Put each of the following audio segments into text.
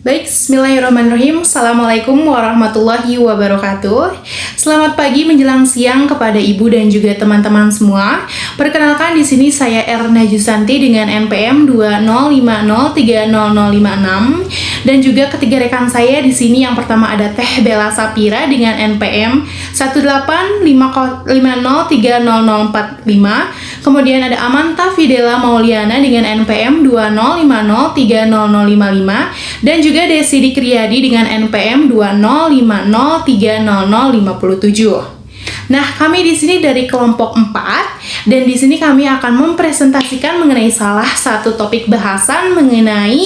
Baik, bismillahirrahmanirrahim. Assalamualaikum warahmatullahi wabarakatuh. Selamat pagi menjelang siang kepada ibu dan juga teman-teman semua. Perkenalkan di sini saya Erna Jusanti dengan NPM 2050300056 dan juga ketiga rekan saya di sini yang pertama ada Teh Bella Sapira dengan NPM 18550300045. Kemudian ada Amanta Fidela Mauliana dengan NPM 2050300055 dan juga Desi Dikriadi dengan NPM 2050300057. Nah, kami di sini dari kelompok 4 dan di sini kami akan mempresentasikan mengenai salah satu topik bahasan mengenai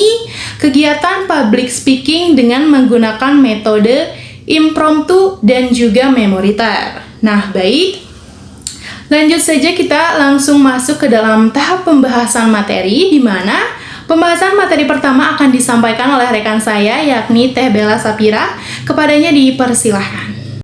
kegiatan public speaking dengan menggunakan metode impromptu dan juga memoriter. Nah, baik. Lanjut saja kita langsung masuk ke dalam tahap pembahasan materi di mana pembahasan materi pertama akan disampaikan oleh rekan saya, yakni Teh Bella Sapira. Kepadanya dipersilahkan.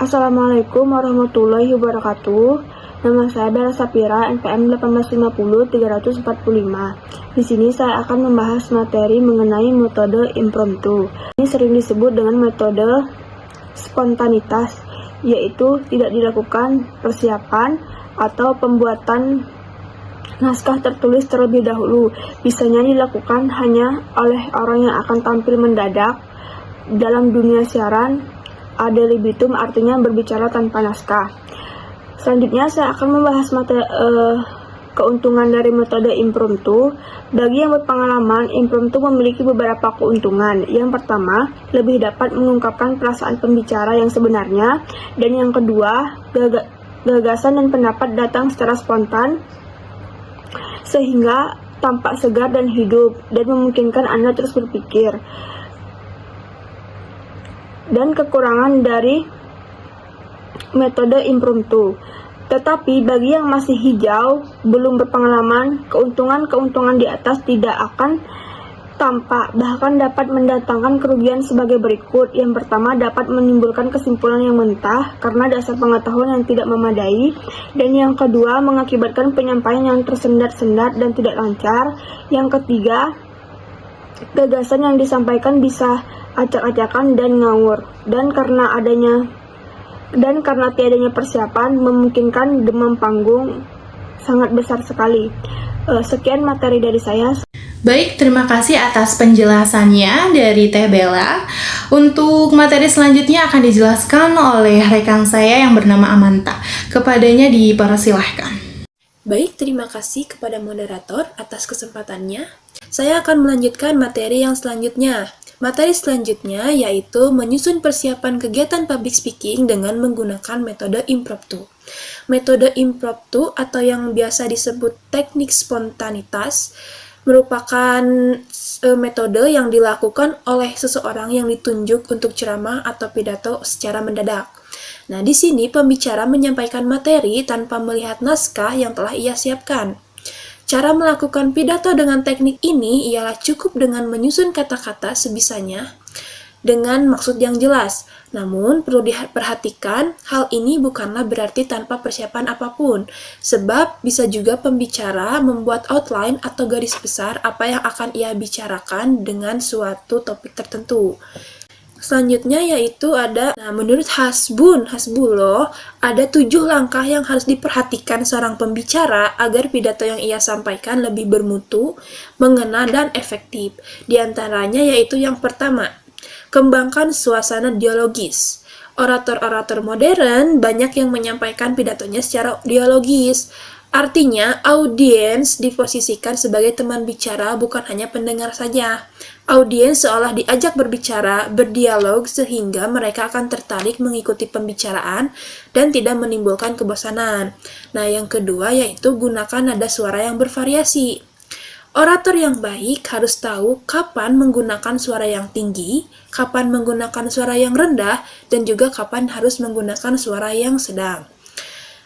Assalamualaikum warahmatullahi wabarakatuh. Nama saya Bella Sapira, NPM 18550-345. Di sini saya akan membahas materi mengenai metode impromptu. Ini sering disebut dengan metode spontanitas, yaitu tidak dilakukan persiapan atau pembuatan naskah tertulis terlebih dahulu. Bisanya dilakukan hanya oleh orang yang akan tampil mendadak. Dalam dunia siaran, ad libitum artinya berbicara tanpa naskah. Selanjutnya saya akan membahas keuntungan dari metode impromptu. Bagi yang berpengalaman, impromptu memiliki beberapa keuntungan. Yang pertama, lebih dapat mengungkapkan perasaan pembicara yang sebenarnya. Dan yang kedua, gagasan dan pendapat datang secara spontan, sehingga tampak segar dan hidup dan memungkinkan Anda terus berpikir. Dan kekurangan dari metode impromptu. Tetapi bagi yang masih hijau, belum berpengalaman, keuntungan-keuntungan di atas tidak akan tampak, bahkan dapat mendatangkan kerugian sebagai berikut. Yang pertama, dapat menimbulkan kesimpulan yang mentah karena dasar pengetahuan yang tidak memadai. Dan yang kedua, mengakibatkan penyampaian yang tersendat-sendat dan tidak lancar. Yang ketiga, gagasan yang disampaikan bisa acak-acakan dan ngawur. Dan karena tiadanya persiapan, memungkinkan demam panggung sangat besar sekali. Sekian materi dari saya. Baik, terima kasih atas penjelasannya dari Teh Bella. Untuk materi selanjutnya akan dijelaskan oleh rekan saya yang bernama Amanta. Kepadanya dipersilahkan. Baik, terima kasih kepada moderator atas kesempatannya. Saya akan melanjutkan materi yang selanjutnya. Materi selanjutnya yaitu menyusun persiapan kegiatan public speaking dengan menggunakan metode impromptu. Metode impromptu atau yang biasa disebut teknik spontanitas merupakan metode yang dilakukan oleh seseorang yang ditunjuk untuk ceramah atau pidato secara mendadak. Nah, di sini pembicara menyampaikan materi tanpa melihat naskah yang telah ia siapkan. Cara melakukan pidato dengan teknik ini ialah cukup dengan menyusun kata-kata sebisanya dengan maksud yang jelas. Namun, perlu diperhatikan, hal ini bukanlah berarti tanpa persiapan apapun, sebab bisa juga pembicara membuat outline atau garis besar apa yang akan ia bicarakan dengan suatu topik tertentu. Selanjutnya yaitu menurut Hasbullah, ada 7 langkah yang harus diperhatikan seorang pembicara agar pidato yang ia sampaikan lebih bermutu, mengena, dan efektif. Di antaranya yaitu yang pertama, kembangkan suasana dialogis. Orator-orator modern banyak yang menyampaikan pidatonya secara dialogis. Artinya, audiens diposisikan sebagai teman bicara, bukan hanya pendengar saja. Audiens seolah diajak berbicara, berdialog, sehingga mereka akan tertarik mengikuti pembicaraan dan tidak menimbulkan kebosanan. Nah, yang kedua yaitu gunakan nada suara yang bervariasi. Orator yang baik harus tahu kapan menggunakan suara yang tinggi, kapan menggunakan suara yang rendah, dan juga kapan harus menggunakan suara yang sedang.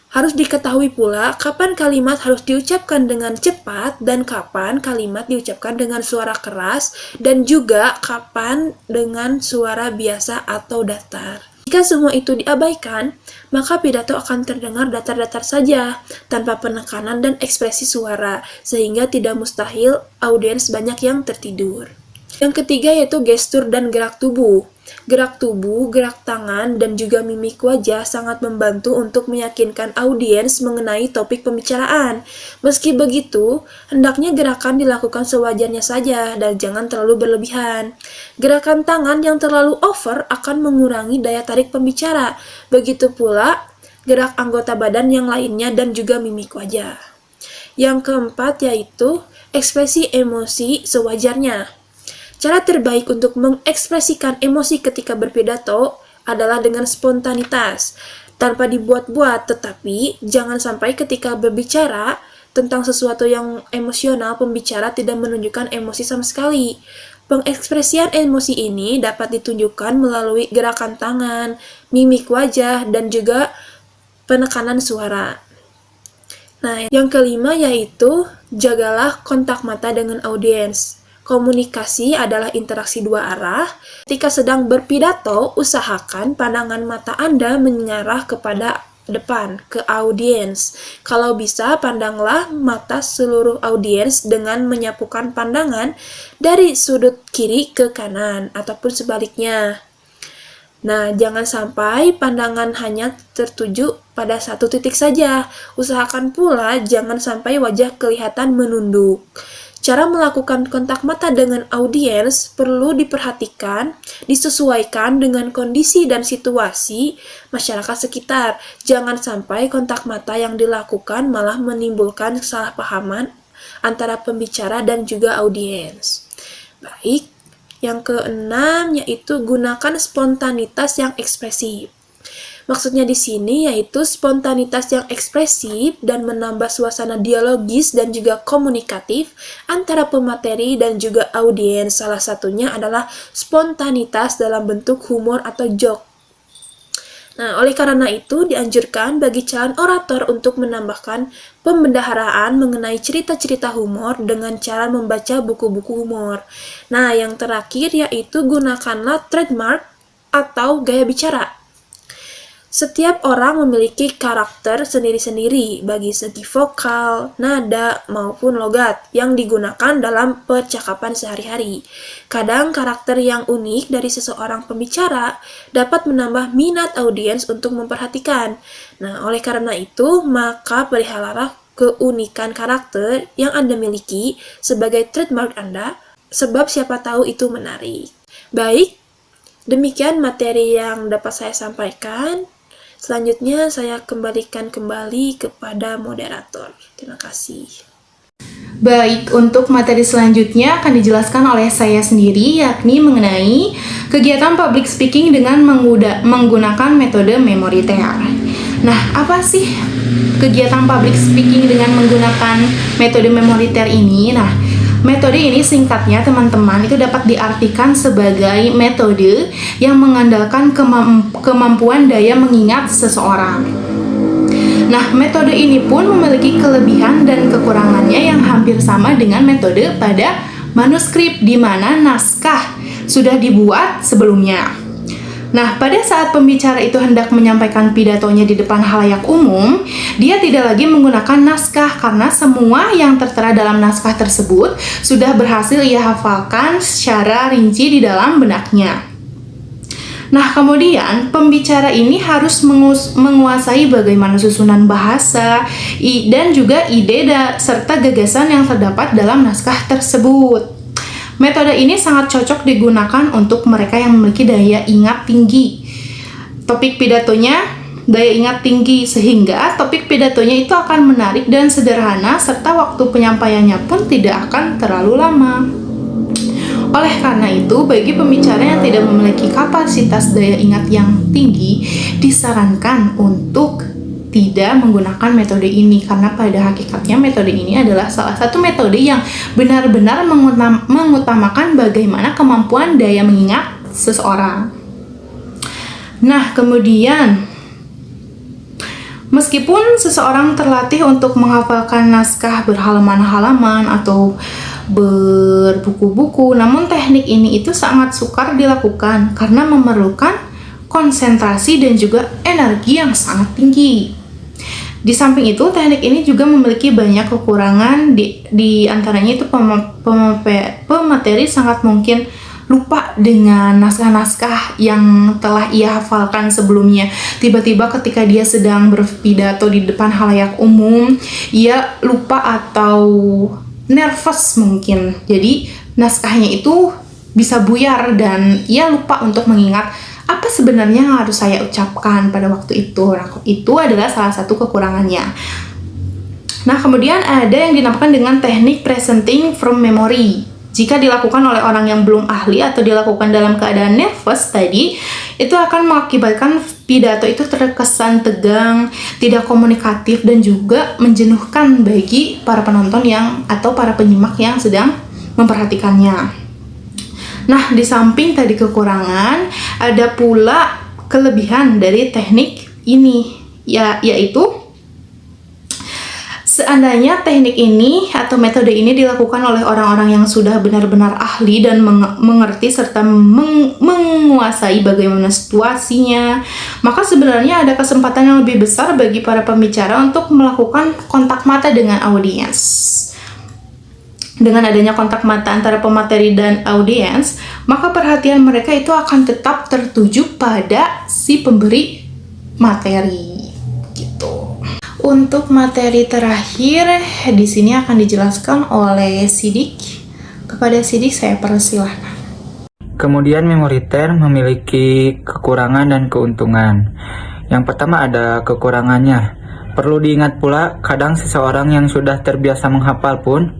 Harus diketahui pula kapan kalimat harus diucapkan dengan cepat dan kapan kalimat diucapkan dengan suara keras dan juga kapan dengan suara biasa atau datar. Jika semua itu diabaikan, maka pidato akan terdengar datar-datar saja, tanpa penekanan dan ekspresi suara, sehingga tidak mustahil audiens banyak yang tertidur. Yang ketiga yaitu gestur dan gerak tubuh. Gerak tubuh, gerak tangan, dan juga mimik wajah sangat membantu untuk meyakinkan audiens mengenai topik pembicaraan. Meski begitu, hendaknya gerakan dilakukan sewajarnya saja dan jangan terlalu berlebihan. Gerakan tangan yang terlalu over akan mengurangi daya tarik pembicara. Begitu pula gerak anggota badan yang lainnya dan juga mimik wajah. Yang keempat yaitu ekspresi emosi sewajarnya. Cara terbaik untuk mengekspresikan emosi ketika berpidato adalah dengan spontanitas, tanpa dibuat-buat, tetapi jangan sampai ketika berbicara tentang sesuatu yang emosional, pembicara tidak menunjukkan emosi sama sekali. Pengekspresian emosi ini dapat ditunjukkan melalui gerakan tangan, mimik wajah, dan juga penekanan suara. Nah, yang kelima yaitu jagalah kontak mata dengan audiens. Komunikasi adalah interaksi dua arah. Ketika sedang berpidato, usahakan pandangan mata Anda mengarah kepada depan, ke audiens. Kalau bisa, pandanglah mata seluruh audiens dengan menyapukan pandangan dari sudut kiri ke kanan, ataupun sebaliknya. Nah, jangan sampai pandangan hanya tertuju pada satu titik saja. Usahakan pula jangan sampai wajah kelihatan menunduk. Cara melakukan kontak mata dengan audiens perlu diperhatikan, disesuaikan dengan kondisi dan situasi masyarakat sekitar. Jangan sampai kontak mata yang dilakukan malah menimbulkan kesalahpahaman antara pembicara dan juga audiens. Baik, yang keenam yaitu gunakan spontanitas yang ekspresif. Maksudnya di sini yaitu spontanitas yang ekspresif dan menambah suasana dialogis dan juga komunikatif antara pemateri dan juga audiens. Salah satunya adalah spontanitas dalam bentuk humor atau joke. Nah, oleh karena itu dianjurkan bagi calon orator untuk menambahkan pembendaharaan mengenai cerita-cerita humor dengan cara membaca buku-buku humor. Nah, yang terakhir yaitu gunakanlah trademark atau gaya bicara. Setiap orang memiliki karakter sendiri-sendiri bagi segi vokal, nada, maupun logat yang digunakan dalam percakapan sehari-hari. Kadang karakter yang unik dari seseorang pembicara dapat menambah minat audiens untuk memperhatikan. Nah, oleh karena itu, maka peliharalah keunikan karakter yang Anda miliki sebagai trademark Anda, sebab siapa tahu itu menarik. Baik, demikian materi yang dapat saya sampaikan. Selanjutnya saya kembalikan kembali kepada moderator. Terima kasih. Baik, untuk materi selanjutnya akan dijelaskan oleh saya sendiri, yakni mengenai kegiatan public speaking dengan menggunakan metode memoriter. Nah, apa sih kegiatan public speaking dengan menggunakan metode memoriter ini? Nah, metode ini singkatnya teman-teman itu dapat diartikan sebagai metode yang mengandalkan kemampuan daya mengingat seseorang. Nah, metode ini pun memiliki kelebihan dan kekurangannya yang hampir sama dengan metode pada manuskrip di mana naskah sudah dibuat sebelumnya. Nah, pada saat pembicara itu hendak menyampaikan pidatonya di depan halayak umum, dia tidak lagi menggunakan naskah karena semua yang tertera dalam naskah tersebut sudah berhasil ia hafalkan secara rinci di dalam benaknya. Nah, kemudian pembicara ini harus menguasai bagaimana susunan bahasa dan juga ide serta gagasan yang terdapat dalam naskah tersebut. Metode ini sangat cocok digunakan untuk mereka yang memiliki daya ingat tinggi. Topik pidatonya daya ingat tinggi sehingga topik pidatonya itu akan menarik dan sederhana serta waktu penyampaiannya pun tidak akan terlalu lama. Oleh karena itu, bagi pembicara yang tidak memiliki kapasitas daya ingat yang tinggi, disarankan untuk tidak menggunakan metode ini karena pada hakikatnya metode ini adalah salah satu metode yang benar-benar mengutamakan bagaimana kemampuan daya mengingat seseorang. Nah, kemudian meskipun seseorang terlatih untuk menghafalkan naskah berhalaman-halaman atau berbuku-buku, namun teknik ini itu sangat sukar dilakukan karena memerlukan konsentrasi dan juga energi yang sangat tinggi. Di samping itu, teknik ini juga memiliki banyak kekurangan, di antaranya itu pemateri materi sangat mungkin lupa dengan naskah-naskah yang telah ia hafalkan sebelumnya. Tiba-tiba ketika dia sedang berpidato di depan halayak umum, ia lupa atau nervous mungkin. Jadi naskahnya itu bisa buyar dan ia lupa untuk mengingat apa sebenarnya yang harus saya ucapkan pada waktu itu. Nah, itu adalah salah satu kekurangannya. Nah, kemudian ada yang dinamakan dengan teknik presenting from memory. Jika dilakukan oleh orang yang belum ahli atau dilakukan dalam keadaan nervous tadi, itu akan mengakibatkan pidato itu terkesan tegang, tidak komunikatif, dan juga menjenuhkan bagi para penonton atau para penyimak yang sedang memperhatikannya. Nah, di samping tadi kekurangan, ada pula kelebihan dari teknik ini, yaitu seandainya teknik ini atau metode ini dilakukan oleh orang-orang yang sudah benar-benar ahli dan mengerti serta menguasai bagaimana situasinya, maka sebenarnya ada kesempatan yang lebih besar bagi para pembicara untuk melakukan kontak mata dengan audiens. Dengan adanya kontak mata antara pemateri dan audiens, maka perhatian mereka itu akan tetap tertuju pada si pemberi materi. Gitu. Untuk materi terakhir, di sini akan dijelaskan oleh Sidik. Kepada Sidik saya persilahkan. Kemudian memoriter memiliki kekurangan dan keuntungan. Yang pertama ada kekurangannya. Perlu diingat pula, kadang seseorang yang sudah terbiasa menghafal pun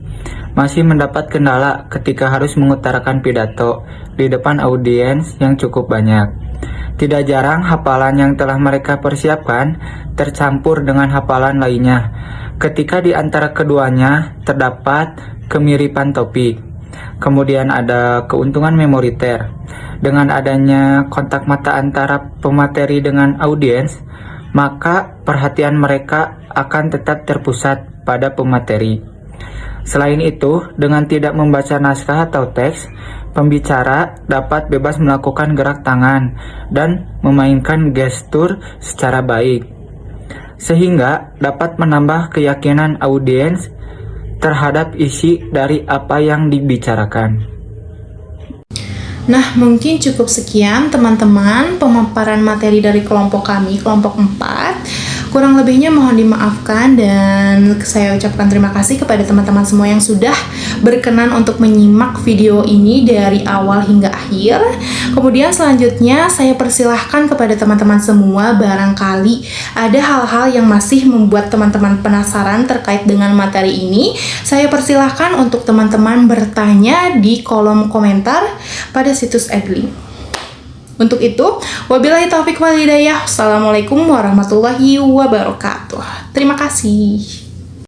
masih mendapat kendala ketika harus mengutarakan pidato di depan audiens yang cukup banyak. Tidak jarang hafalan yang telah mereka persiapkan tercampur dengan hafalan lainnya. Ketika di antara keduanya terdapat kemiripan topik. Kemudian ada keuntungan memoriter. Dengan adanya kontak mata antara pemateri dengan audiens, maka perhatian mereka akan tetap terpusat pada pemateri. Selain itu, dengan tidak membaca naskah atau teks, pembicara dapat bebas melakukan gerak tangan dan memainkan gestur secara baik, sehingga dapat menambah keyakinan audiens terhadap isi dari apa yang dibicarakan. Nah, mungkin cukup sekian teman-teman pemaparan materi dari kelompok kami, kelompok 4. Kurang lebihnya mohon dimaafkan dan saya ucapkan terima kasih kepada teman-teman semua yang sudah berkenan untuk menyimak video ini dari awal hingga akhir. Kemudian selanjutnya saya persilahkan kepada teman-teman semua, barangkali ada hal-hal yang masih membuat teman-teman penasaran terkait dengan materi ini. Saya persilahkan untuk teman-teman bertanya di kolom komentar pada situs Edlink. Untuk itu, wabillahi taufiq wal hidayah. Assalamualaikum warahmatullahi wabarakatuh. Terima kasih.